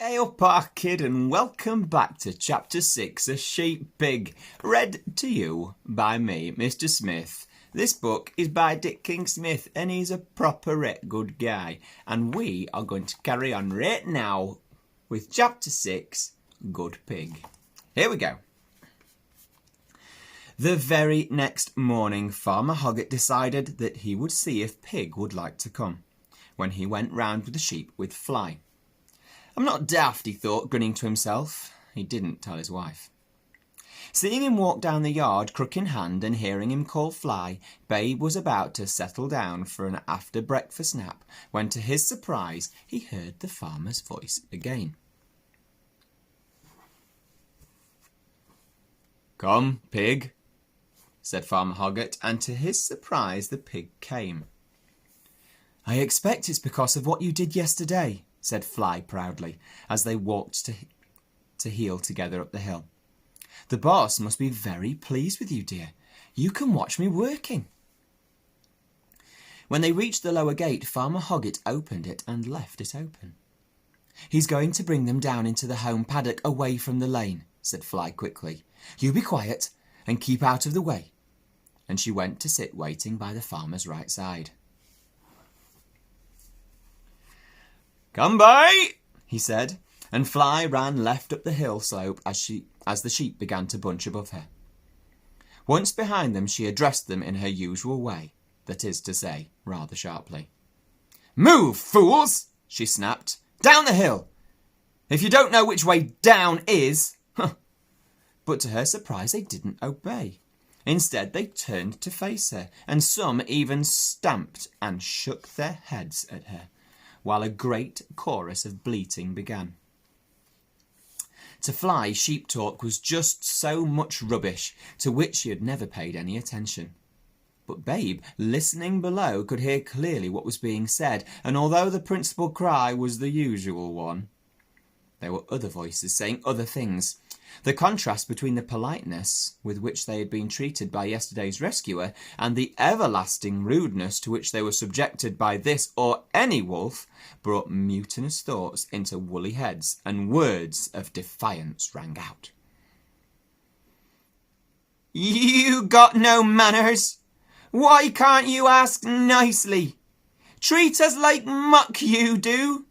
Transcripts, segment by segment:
Hey up, our kid, and welcome back to Chapter 6, A Sheep Pig, read to you by me, Mr. Smith. This book is by Dick King Smith, and he's a proper good guy. And we are going to carry on right now with Chapter 6, Good Pig. Here we go. The very next morning, Farmer Hoggett decided that he would see if Pig would like to come, when he went round with the sheep with Fly. I'm not daft, he thought, grinning to himself. He didn't tell his wife. Seeing him walk down the yard, crook in hand, and hearing him call Fly, Babe was about to settle down for an after-breakfast nap, when to his surprise he heard the farmer's voice again. "Come, Pig," said Farmer Hoggett, and to his surprise the pig came. "I expect it's because of what you did yesterday," said Fly proudly, as they walked to heel together up the hill. "The boss must be very pleased with you, dear. You can watch me working." When they reached the lower gate, Farmer Hoggett opened it and left it open. "He's going to bring them down into the home paddock away from the lane," said Fly quickly. "You be quiet and keep out of the way." And she went to sit waiting by the farmer's right side. "Come by," he said, and Fly ran left up the hill slope as the sheep began to bunch above her. Once behind them, she addressed them in her usual way, that is to say, rather sharply. "Move, fools!" she snapped. "Down the hill! If you don't know which way down is..." But to her surprise, they didn't obey. Instead, they turned to face her, and some even stamped and shook their heads at her, while a great chorus of bleating began. To Fly, sheep talk was just so much rubbish, to which she had never paid any attention. But Babe, listening below, could hear clearly what was being said, and although the principal cry was the usual one, there were other voices saying other things. The contrast between the politeness with which they had been treated by yesterday's rescuer and the everlasting rudeness to which they were subjected by this or any wolf brought mutinous thoughts into woolly heads, and words of defiance rang out. "You got no manners! Why can't you ask nicely? Treat us like muck, you do!"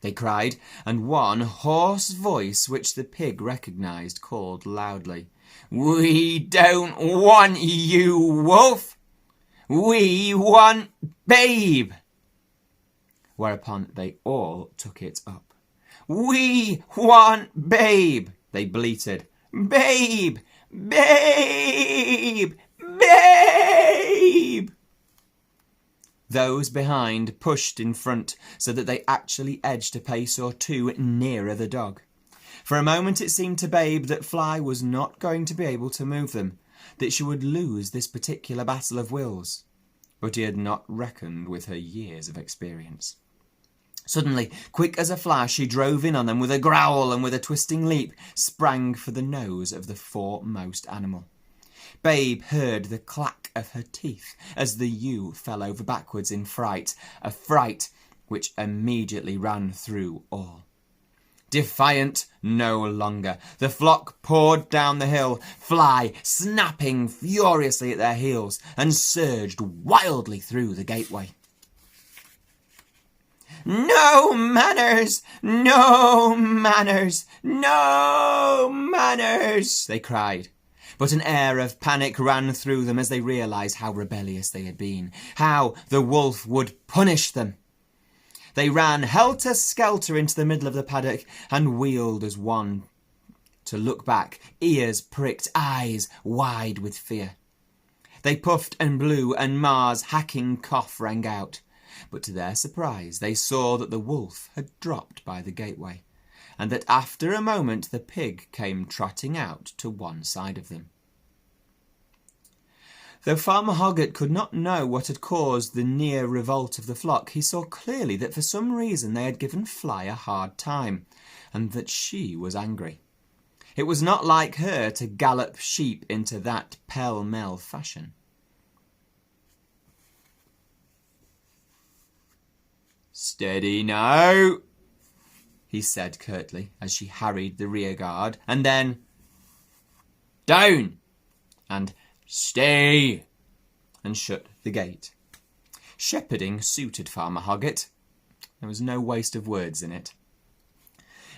they cried, and one hoarse voice, which the pig recognised, called loudly, "We don't want you, wolf! We want Babe!" Whereupon they all took it up. "We want Babe!" they bleated. "Babe! Babe! Babe!" Those behind pushed in front, so that they actually edged a pace or two nearer the dog. For a moment it seemed to Babe that Fly was not going to be able to move them, that she would lose this particular battle of wills. But he had not reckoned with her years of experience. Suddenly, quick as a flash, she drove in on them with a growl, and with a twisting leap sprang for the nose of the foremost animal. Babe heard the clack of her teeth as the ewe fell over backwards in fright, a fright which immediately ran through all. Defiant no longer, the flock poured down the hill, Fly snapping furiously at their heels, and surged wildly through the gateway. "No manners! No manners! No manners!" they cried. But an air of panic ran through them as they realised how rebellious they had been, how the wolf would punish them. They ran helter-skelter into the middle of the paddock and wheeled as one to look back, ears pricked, eyes wide with fear. They puffed and blew, and Ma's hacking cough rang out. But to their surprise, they saw that the wolf had dropped by the gateway, and that after a moment the pig came trotting out to one side of them. Though Farmer Hoggett could not know what had caused the near revolt of the flock, he saw clearly that for some reason they had given Fly a hard time, and that she was angry. It was not like her to gallop sheep into that pell-mell fashion. "Steady now," he said curtly as she harried the rear guard, and then, "Down!" and "Stay!" and shut the gate. Shepherding suited Farmer Hoggett. There was no waste of words in it.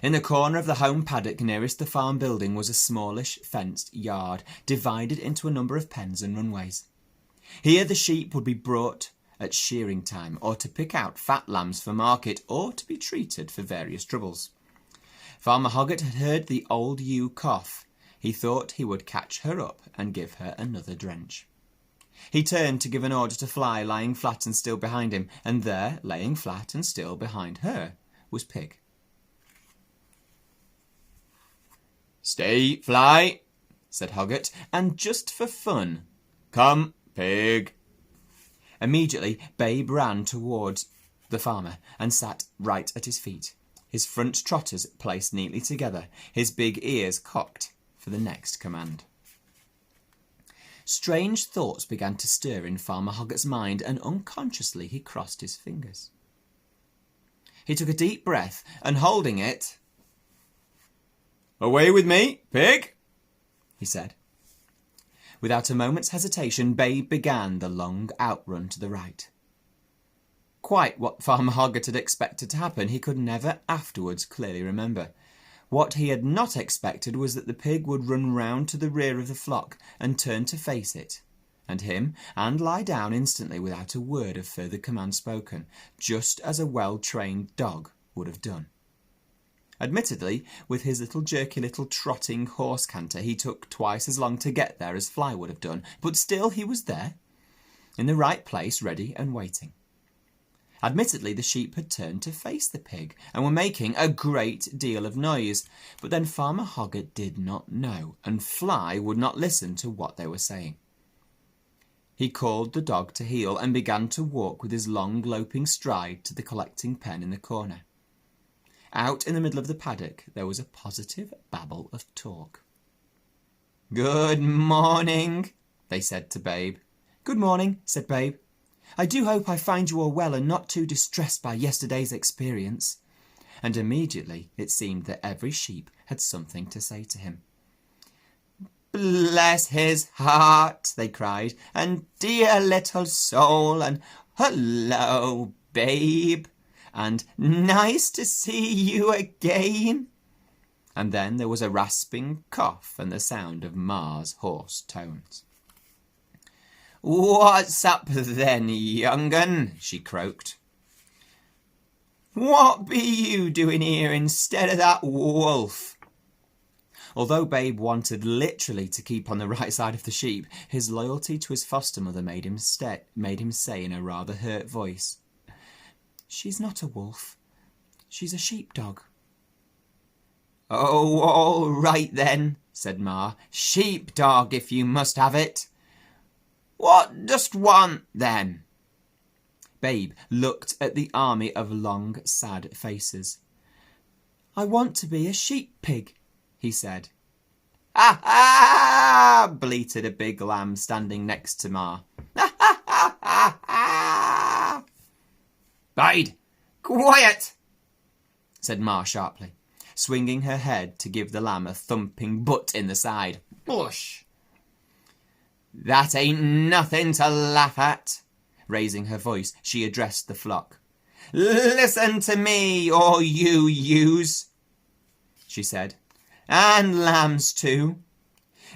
In the corner of the home paddock nearest the farm building was a smallish fenced yard, divided into a number of pens and runways. Here the sheep would be brought at shearing time, or to pick out fat lambs for market, or to be treated for various troubles. Farmer Hoggett had heard the old ewe cough. He thought he would catch her up and give her another drench. He turned to give an order to Fly, lying flat and still behind him, and there, laying flat and still behind her, was Pig. "Stay, Fly," said Hoggett, and just for fun, "Come, Pig." Immediately, Babe ran towards the farmer and sat right at his feet, his front trotters placed neatly together, his big ears cocked for the next command. Strange thoughts began to stir in Farmer Hoggett's mind, and unconsciously he crossed his fingers. He took a deep breath, and holding it, "Away with me, Pig," he said. Without a moment's hesitation, Babe began the long outrun to the right. Quite what Farmer Hoggett had expected to happen, he could never afterwards clearly remember. What he had not expected was that the pig would run round to the rear of the flock and turn to face it, and him, and lie down instantly without a word of further command spoken, just as a well-trained dog would have done. Admittedly, with his little jerky little trotting horse canter, he took twice as long to get there as Fly would have done, but still he was there, in the right place, ready and waiting. Admittedly, the sheep had turned to face the pig and were making a great deal of noise, but then Farmer Hoggett did not know, and Fly would not listen to what they were saying. He called the dog to heel and began to walk with his long loping stride to the collecting pen in the corner. Out in the middle of the paddock there was a positive babble of talk. "Good morning," they said to Babe. "Good morning," said Babe. "I do hope I find you all well and not too distressed by yesterday's experience." And immediately it seemed that every sheep had something to say to him. "Bless his heart," they cried, "and dear little soul, and hullo, Babe, and nice to see you again." And then there was a rasping cough and the sound of Ma's hoarse tones. "What's up then, young un?" she croaked. "What be you doing here instead of that wolf?" Although Babe wanted literally to keep on the right side of the sheep, his loyalty to his foster mother made him say in a rather hurt voice, "She's not a wolf. She's a sheepdog." "Oh, all right then," said Ma. "Sheepdog, if you must have it. What dost want, then?" Babe looked at the army of long, sad faces. "I want to be a sheep-pig," he said. "Ha ha!" bleated a big lamb standing next to Ma. "Ha ha ha ha ha!" "Bide! Quiet!" said Ma sharply, swinging her head to give the lamb a thumping butt in the side. "Bush! That ain't nothing to laugh at." Raising her voice, she addressed the flock. "Listen to me, all you ewes," she said, "and lambs too.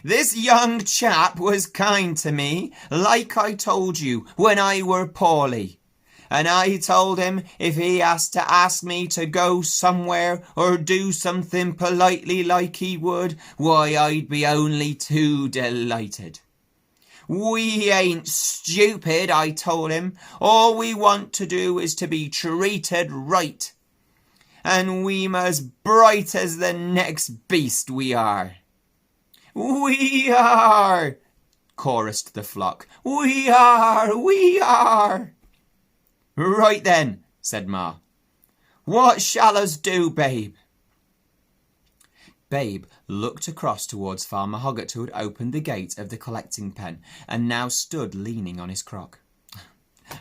This young chap was kind to me, like I told you, when I were poorly. And I told him if he has to ask me to go somewhere or do something politely like he would, why, I'd be only too delighted. We ain't stupid, I told him. All we want to do is to be treated right. And we'm as bright as the next beast, we are." "We are," chorused the flock. "We are, we are." "Right then," said Ma. "What shall us do, Babe?" Babe looked across towards Farmer Hoggett, who had opened the gate of the collecting pen and now stood leaning on his crock.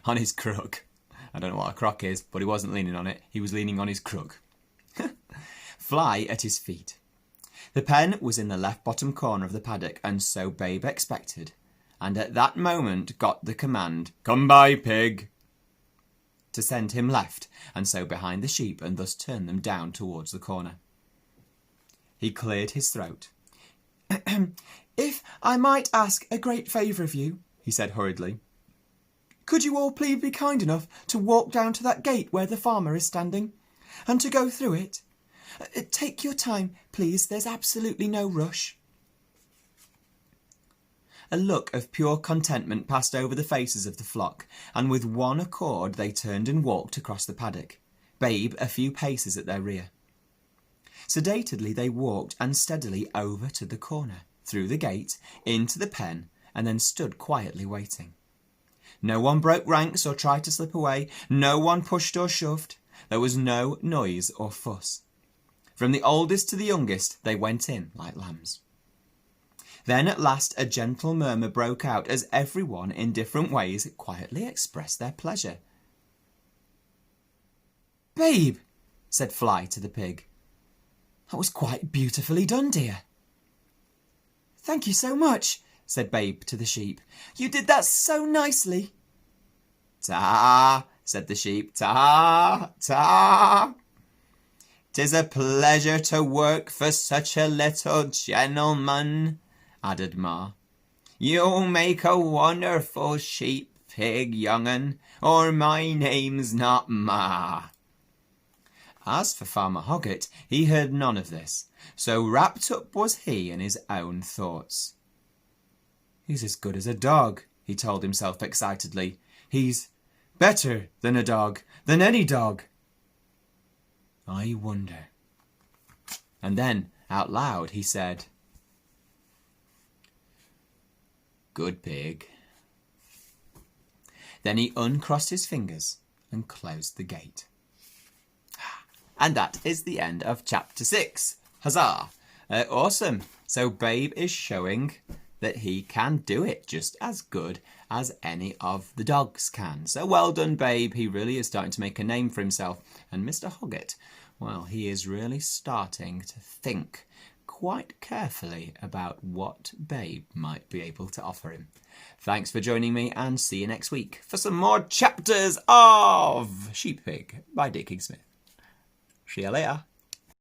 On his crook. I don't know what a crock is, but he wasn't leaning on it. He was leaning on his crook. Fly at his feet. The pen was in the left bottom corner of the paddock, and so Babe expected, and at that moment got the command, "Come by, pig," to send him left, and so behind the sheep, and thus turn them down towards the corner. He cleared his throat. "If I might ask a great favour of you," he said hurriedly, "could you all please be kind enough to walk down to that gate where the farmer is standing, and to go through it? Take your time, please, there's absolutely no rush." A look of pure contentment passed over the faces of the flock, and with one accord they turned and walked across the paddock, Babe a few paces at their rear. Sedately they walked unsteadily over to the corner, through the gate, into the pen, and then stood quietly waiting. No one broke ranks or tried to slip away, no one pushed or shoved, there was no noise or fuss. From the oldest to the youngest they went in like lambs. Then at last a gentle murmur broke out as everyone in different ways quietly expressed their pleasure. "Babe," said Fly to the pig, "that was quite beautifully done, dear." "Thank you so much," said Babe to the sheep. "You did that so nicely." "Ta," said the sheep, "ta, ta. 'Tis a pleasure to work for such a little gentleman," added Ma. "You make a wonderful sheep, pig, young'un, or my name's not Ma." As for Farmer Hoggett, he heard none of this, so wrapped up was he in his own thoughts. "He's as good as a dog," he told himself excitedly. "He's better than a dog, than any dog. I wonder." And then, out loud, he said, "Good pig." Then he uncrossed his fingers and closed the gate. And that is the end of chapter 6. Huzzah! Awesome. So Babe is showing that he can do it just as good as any of the dogs can. So well done, Babe. He really is starting to make a name for himself. And Mr. Hoggett, well, he is really starting to think quite carefully about what Babe might be able to offer him. Thanks for joining me, and see you next week for some more chapters of Sheep Pig by D. King Smith. See you later.